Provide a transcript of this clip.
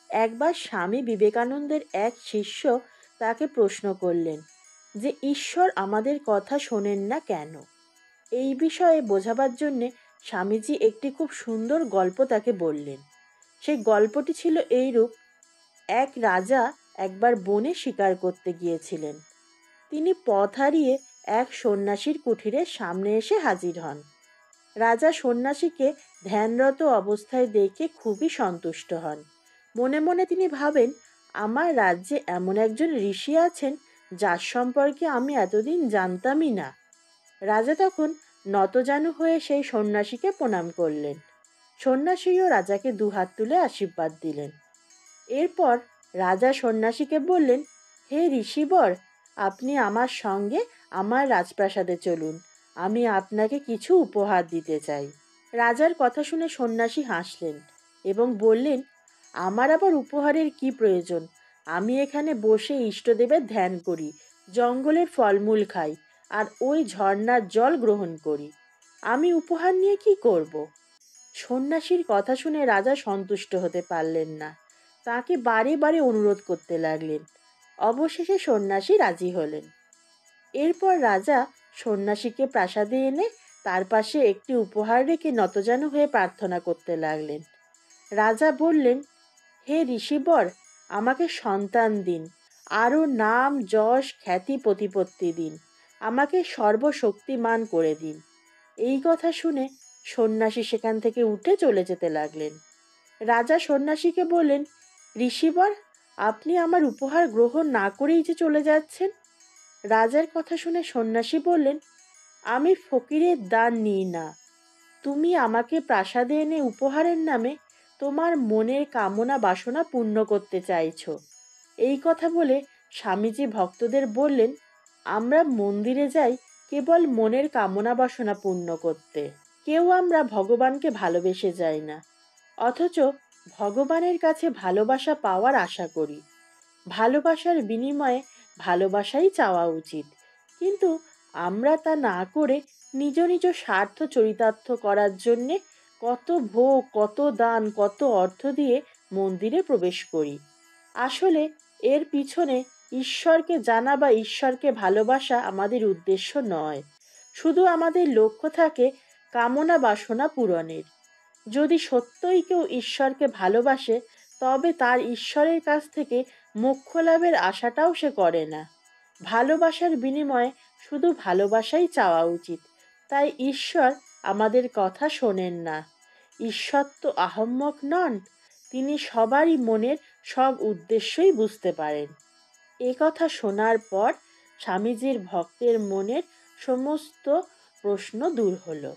একবার স্বামী বিবেকানন্দের এক শিষ্য তাকে প্রশ্ন করলেন যে ঈশ্বর আমাদের কথা শোনেন না কেন। এই বিষয়ে বোঝাবার জন্যে স্বামীজি একটি খুব সুন্দর গল্প তাকে বললেন। সেই গল্পটি ছিল এইরূপ: এক রাজা একবার বনে শিকার করতে গিয়েছিলেন। তিনি পথ হারিয়ে এক সন্ন্যাসীর কুঠিরের সামনে এসে হাজির হন। রাজা সন্ন্যাসীকে ধ্যানরত অবস্থায় দেখে খুবই সন্তুষ্ট হন। মনে মনে তিনি ভাবেন, আমার রাজ্যে এমন একজন ঋষি আছেন যার সম্পর্কে আমি এতদিন জানতামই না। রাজা তখন নতজানু হয়ে সেই সন্ন্যাসীকে প্রণাম করলেন। সন্ন্যাসীও রাজাকে দুহাত তুলে আশীর্বাদ দিলেন। এরপর রাজা সন্ন্যাসীকে বললেন, হে ঋষিবর, আপনি আমার সঙ্গে আমার রাজপ্রাসাদে চলুন। আমি আপনাকে কিছু উপহার দিতে চাই। রাজার কথা শুনে সন্ন্যাসী হাসলেন এবং বললেন, আমার আবার উপহারের কি প্রয়োজন? আমি এখানে বসে ইষ্টদেবের ধ্যান করি, জঙ্গলের ফলমূল খাই আর ওই ঝর্ণার জল গ্রহণ করি। আমি উপহার নিয়ে কি করব? সন্ন্যাসীর কথা শুনে রাজা সন্তুষ্ট হতে পারলেন না। তাকে বারে বারে অনুরোধ করতে লাগলেন। অবশেষে সন্ন্যাসী রাজি হলেন। এরপর রাজা সন্ন্যাসীকে প্রাসাদে এনে তার পাশে একটি উপহার রেখে নতজানু হয়ে প্রার্থনা করতে লাগলেন। রাজা বললেন, হে ঋষিবর, আমাকে সন্তান দিন, আরও নাম যশ খ্যাতি প্রতিপত্তি দিন, আমাকে সর্বশক্তিমান করে দিন। এই কথা শুনে সন্ন্যাসী সেখান থেকে উঠে চলে যেতে লাগলেন। রাজা সন্ন্যাসীকে বললেন, ঋষিবর, আপনি আমার উপহার গ্রহণ না করেই যে চলে যাচ্ছেন। রাজার কথা শুনে সন্ন্যাসী বললেন, আমি ফকিরের দান নিই না। তুমি আমাকে প্রাসাদে এনে উপহারের নামে তোমার মনের কামনা বাসনা পূর্ণ করতে চাইছো। এই কথা বলে স্বামীজি ভক্তদের বললেন, আমরা মন্দিরে যাই কেবল মনের কামনা বাসনা পূর্ণ করতে। কেউ আমরা ভগবানকে ভালোবেসে যাই না, অথচ ভগবানের কাছে ভালোবাসা পাওয়ার আশা করি। ভালোবাসার বিনিময়ে ভালোবাসাই চাওয়া উচিত, কিন্তু আমরা তা না করে নিজ নিজ স্বার্থ চরিতার্থ করার জন্যে কত ভোগ, কত দান, কত অর্থ দিয়ে মন্দিরে প্রবেশ করি। আসলে এর পিছনে ঈশ্বরকে জানা বা ঈশ্বরকে ভালোবাসা আমাদের উদ্দেশ্য নয়। শুধু আমাদের লক্ষ্য থাকে কামনা বাসনা পূরণের। যদি সত্যই কেউ ঈশ্বরকে ভালোবাসে, তবে তার ঈশ্বরের কাছ থেকে মোক্ষ লাভের আশাটাও সে করে না। ভালোবাসার বিনিময়ে শুধু ভালোবাসাই চাওয়া উচিত। তাই ঈশ্বর আমাদের কথা শোনেন না। ঈশ্বর তো আহাম্মক নন, তিনি সবারই মনের সব উদ্দেশ্যই বুঝতে পারেন। এ কথা শোনার পর স্বামীজির ভক্তের মনের সমস্ত প্রশ্ন দূর হলো।